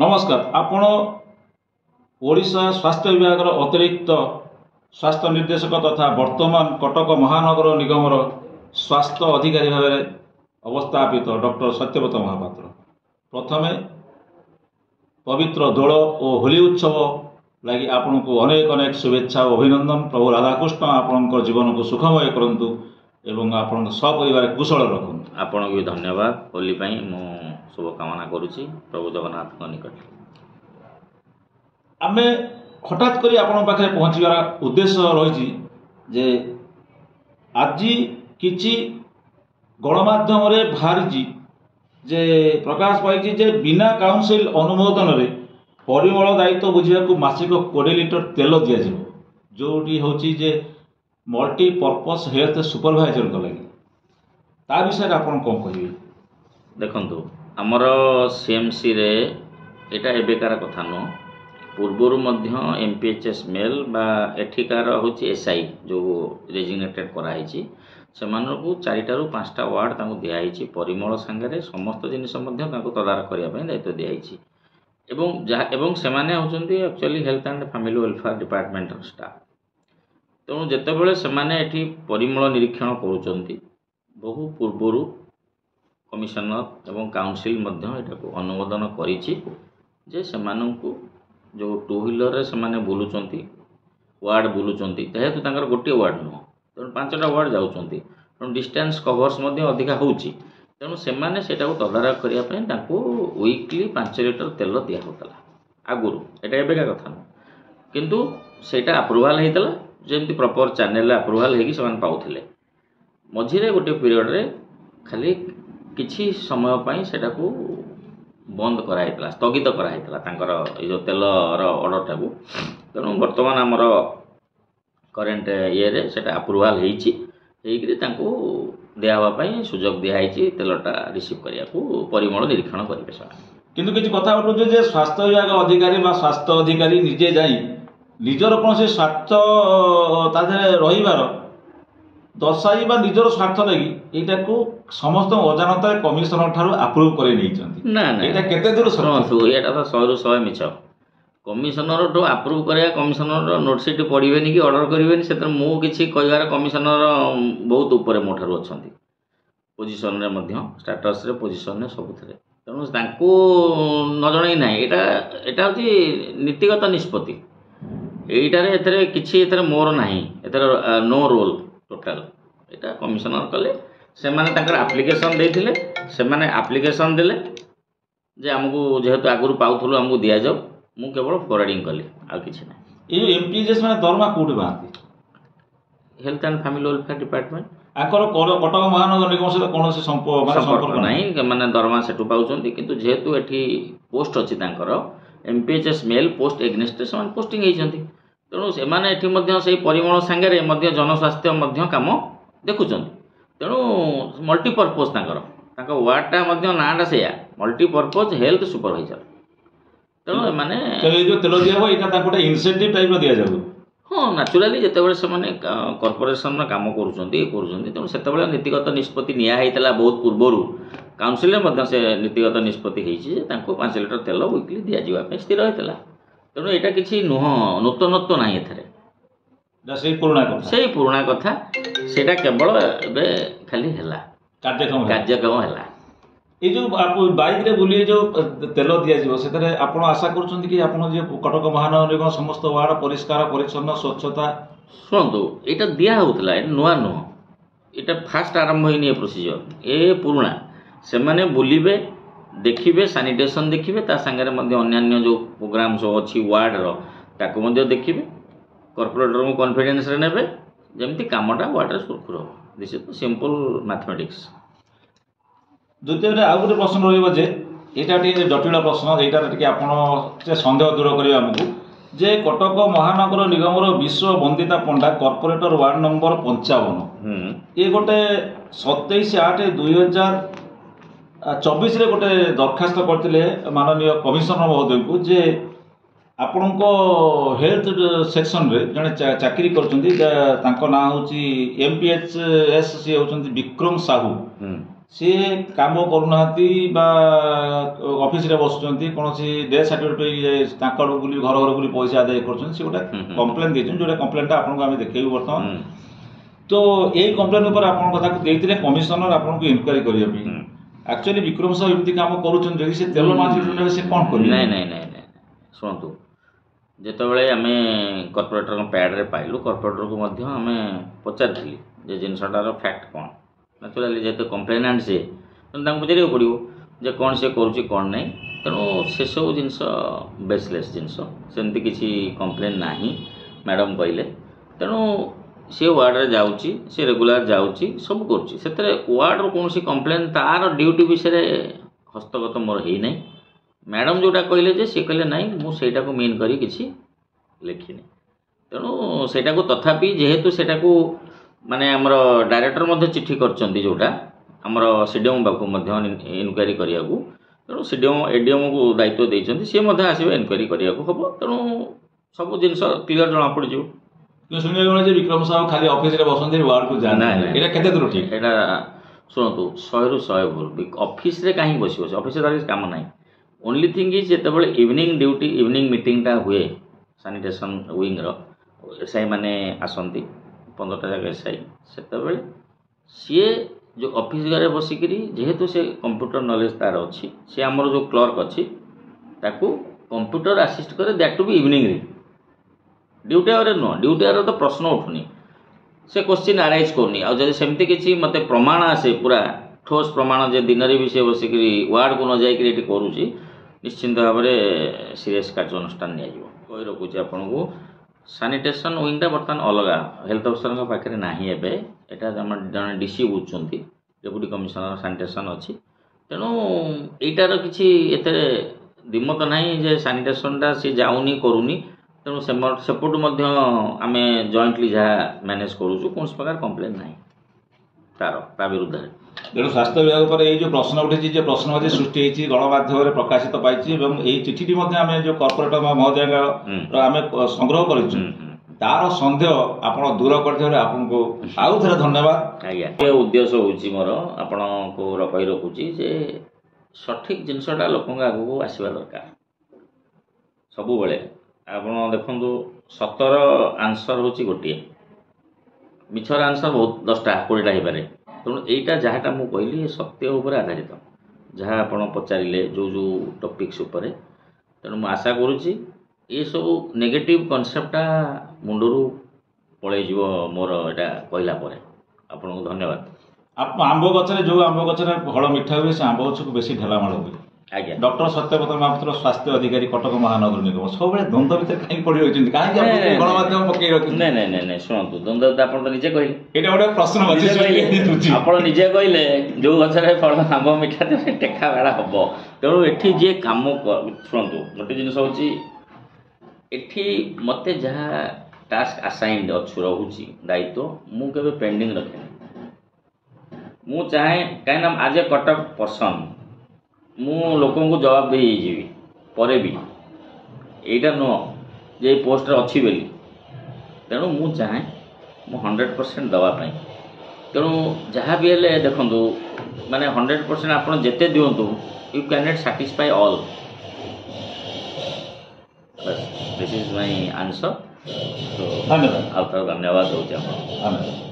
नमस्कार आपण ओडिशा स्वास्थ्य विभाग अतिरिक्त स्वास्थ्य निर्देशक तथा वर्तमान कटक महानगर निगमर स्वास्थ्य अधिकारी भाव अवस्थापित डॉक्टर सत्यव्रत महापात्र। प्रथमे पवित्र दोल और होली उत्सव लगी आपण को अनेक अनेक शुभेच्छा और अभिनंदन। प्रभु राधाकृष्ण आपण जीवन को सुखमय करंतु एवं आपण सपरिवार कुशल रखंतु। आपण भी धन्यवाद। होली पाई मु शुभकामना करुच्ची प्रभु जगन्नाथ निकट। आमे हठात करी आपण पाखे पहुँचार उद्देश्य रही जे आज किछि गणमाध्यम रे बाहरी जे प्रकाश पाई जे बिना काउंसिल अनुमोदन रे परिमल दायित्व बुझा मासिक 20 लिटर तेल दिज्व जोटी हूँ जे मल्टीपर्पज हेल्थ सुपरवाइजर लगे ता विषय आप कह देखु आमर सीएमसी रे एटा एबेकार कथा नुह पूर्वर एमपीएचएस मेल बा एठिकार हूँ एसआई जो रेजिग्नेटेड कराई से 4टारू 5टा वार्ड दिखाई परिमल सांगे समस्त जिनिस तदारख करने दायित्व दिखाई एवं से actually health and family welfare department staff. तेणु जितेबाला से परिमल निरीक्षण करुँच बहु पूर्वर कमिशनर एवं काउंसिल को अनुमोदन करिछि से जो 2 व्हीलर से बुलूँ वार्ड बुलूँ जेहेतु गोटे वार्ड नुह तेणु 5टा वार्ड जाऊँच तेणु डिस्टेंस कवर्स अधिका होची तेणु से तदारख करने वीकली 5 लिटर तेल दिहला आगुरी एटा एबेका कथा नुह किंतु सेटा अप्रूवाल होता जमी प्रॉपर चैनल अप्रूवाल होगी पाऊले मझे गोटे पीरियड रे खाली किछि समय पाई सेटा को बंद कराइतला स्थगित कराइतला जो तेलर ऑर्डर टाकू तेणु बर्तमान आमर करेन्ट ये सेटा अप्रूवाल होईछि दिहावाई सुजोग दिखाई तेलटा रिसीव करने को परिमल निरीक्षण करेंगे सर। किंतु किसी कथा उठुचे जे स्वास्थ्य विभाग अधिकारी बा स्वास्थ्य अधिकारी निजे जाई निजर कौन से स्वार्थ ताधे रहीबार दर्शाई बा निजर स्वार्थ लगी एटा को समस्त अजानता कमिशनर ठारू अप्रूव करे नहीं चंती ना ना एटा केते दूर सत्य एटा तो 100 ରୁ 100 मिछ कमिशनर तो अप्रूव करे कमिशनर नोटिस पढ़िबेनी कि ऑर्डर करिवेनी सेतर मु किछि कहबार कमिशनर बहुत ऊपर मो ठारू अछंती पोजीशन रे मध्य स्टेटस रे पोजीशन रे सबुथरे तेणु तांको न जणै नाही एटा होची नीतिगत निष्पत्ति एइटारे एथरे किछि एथरे मोर नाही एथरे नो रोल टोटाल एटा कमिशनर कले से माने तांकर एप्लिकेशन देथिले से माने एप्लिकेशन देले जे हमकु जेहेतु आगुरु पाउथुलु हमकु दिया जाऊ मु केवल फॉरवर्डिंग कली आ किछि नै। ए एमपीएस माने दरमा कोठी बांती health and family welfare department आकर कटक महानगर निगम से कौन से संपर्क नहीं माने दरमा सेटु पाउचंती किंतु जेहेतु एठी पोस्ट अछि तांकर एमपीएचएस मेल पोस्ट एग्नेस्टेशन पोस्टिंग हेइचंती तेणु से माने एठी मध्य से परिमल सांगे मध्य जनस्वास्थ्य मध्य काम देखुचंती तेणु मल्टीपर्पज तांकर वार्डटा मध्य नाटा से मल्टीपर्पज हेल्थ सुपरवाइजर तेणु माने जो तेल दिया एटा तांको इंसेंटिव टाइप दिया जाऊ हाँ नाचुराली जितेबाला से कॉर्पोरेशन काम करुँच तेणु से नीतिगत निष्पत्ति निया बहुत पूर्वर काउंसिल से नीतिगत निष्पत्ति होती 5 लिटर तेल वीकली दिजापी स्थिर होता तेणु यहाँ किसी नुह नूतनत्व ना से पुराणा कथा सेटा केवल खाली कार्यक्रम है ये जो बाइक रे बुली जो तेल दिया से आपण आशा करुँच कि आप कटक महानगर निगम समस्त वार्ड परिष्कार परिच्छन्न स्वच्छता शुणु यहाँ दिया होता नुआ नुह ये फास्ट आरंभ होनी प्रोसीजर ए पुराणा से माने बुलिबे देखिबे सैनिटेशन देखिबे ता संगे अन्य जो प्रोग्राम सब अच्छी वार्डर ताको देखिबे कॉर्पोरेटर को कॉन्फिडेंस रे नेबे जेमती कामटा वार्ड सुरखुर हो दिस इज सिंपल मैथमेटिक्स। द्वितीय आउ गोटे प्रश्न रही यहाँ जटिल प्रश्न यहाँ आप सन्देह दूर करेंगे आमको जे कटक महानगर निगम विश्व वंदिता पंडा कॉर्पोरेटर वार्ड नंबर 55 ये गोटे 27/8/2024 गोटे दरखास्त करते माननीय कमिशनर महोदय को जे आपण हेल्थ सेक्शन रे जड़े चाकरी कर ना हूँ एमपीएचएस सी होती विक्रम साहू सी काम करूना ऑफिस रे बसुँच कौन डेथ सर्टिफिकेट बुली घर घर बुली पैसा आदाय कर गोटे कम्प्लेन देते जो कम्प्लेनटा आपको आम देखू बर्तमान तो यही कम्प्लेन उपर आप कथा देते कमिशनर आपको इनक्वारी करने एक्चुअली विक्रम साहब एमती काम कर तेल मार्केट से कौन कर शुणु जितेबाला आम कॉर्पोरेटर पैड्रे पाइलु कॉर्पोरेटर को आम पचारि जे जिनसटार फैक्ट कौन नेचुराली जेहतु कम्प्लेनाट सी तेना पचार पड़ो जे कौन सी करुच्ची कौन ना तेणु से सब जिनस बेसलेस जिनस सेमती किसी कम्प्लेन ना मैडम कहले तेणु सी वार्ड जाऊँगी सी रेगुलर जाऊँगी सब कर वार्ड कौन कम्प्लेन तार ड्यूटी विषय हस्तगत मोर है ना मैडम जोटा कहले जे सी कहले नाई मुझा को मीन करी किसी लिखिनी तेणु सेटा को तथापि जेहेतु सेटा को माने आमर डायरेक्टर चिट्ठी करचंती जोटा आमर सीडीएम पाखु इनक्वारी करिया को तेणु सीडीएम एडीएम को दायित्व देइचंती सी आसबे इनक्वारी करिया को हम तेणु सब जिनस क्लीयर जना पड़ सुनिए विक्रम साहब खाली ऑफिस रे बसंती वार्ड को जाना एटा केते दूर ठीक एटा सुनतु 100 रु 100 भूल ऑफिस रे काहे बसियो ऑफिस रे काम नाही ओनली थिंग इज जेतेबेले इवनिंग ड्यूटी इवनिंग मीटिंगटा हुए सैनिटेशन विंग रो एसआई माने आसंती 15टा जगह एसआई से सी जो ऑफिस घरे बसिकी जेहेतु से कंप्यूटर नॉलेज तार अच्छी सी आमर जो क्लर्क अच्छी ताकू कंप्यूटर असिस्ट करे दैट टू बी इवनिंग रे ड्यूटी आवर नुह ड्यूटी आवर तो प्रश्न उठुनी से क्वेश्चन आराइज करनी आ जब सेमती किसी मत प्रमाण आसे पूरा ठोस प्रमाण जे दिन भी से बसिक वार्ड को न जाकि करुँची निश्चिंत भाव में सीरीयस कार्यानुष्ठान कही रखुच्छे आपन को सैनिटेशन विंगटा बर्तमान अलग हेल्थ अफिसर पाखे ना एटा जन डीसी बुझुंट डेप्यूटी कमिशनर सैनिटेशन अच्छी तेणु यीटार किसी एते दिमत ना जे सैनिटेशनटा सी जाऊनी करूनी तेणु सेपटू आम जॉइंटली जहाँ मैनेज करूँ कौन प्रकार कंप्लेन ना तार विरुद्ध तेणु स्वास्थ्य विभाग पर ये जो प्रश्न उठी प्रश्न सृष्टि होती गणमाध्यम प्रकाशित पाई चिठी आम जो कॉर्पोरेटर महोदय आम संग्रह कर तार सन्देह आप दूर कर आपको आउ थे धन्यवाद आज्ञा उद्देश्य हूँ मोर आपण को कही रखुची जे सठिक जिनसटा लोक आगू आसवा दरकार सब आप देखु सतर आंसर हूँ गोटे मिछर आंसर बहुत 10टा 20टा हो पारे तेणु यहीटा जहाँटा मुझे कहली सत्य उपर आधारित जहाँ आप पचारे जो जो टॉपिक्स उपर तेणु मुझे आशा करुच्ची ये सब नेगेटिव कनसेप्टा मुंडरू पलैज मोर एटा कहला आपन को धन्यवाद आप आंब गचरे जो आंब गचरे फल मिठा हुए से आंब गछ को बेसी ढेलामाड़ हुए आज्ञा डॉक्टर सत्यव्रत महापात्र स्वास्थ्य अधिकारी कटक महानगर निगम सब द्वंद्व भितर कहीं पड़ी रही कहीं गणमाध्यम पकई रखी नहीं शुणु द्वंद्व आप निजे कहले गोटे प्रश्न आप निजे कहले जो गचरे फल आंब मिठा टेका बेड़ा हम तेणु एठी जे काम शुणु गोटे जिन एठी मते जहाँ टास्क असाइंड अच्छु रोची दायित्व मुझे पेंडिंग रखे मु चाहे कहीं आज ए कटक पर्सन मु लोकों को जवाब दे जीवी परे भी यहीटा नुह जे पोस्ट अच्छी बोली तेणु मु चाहे मु 100% दवापाई तेणु जहाँ भी हेले देखु माने 100% आप जिते दिंतु you can not satisfy all this is my answer तो धन्यवाद आप धन्यवाद दूसरे।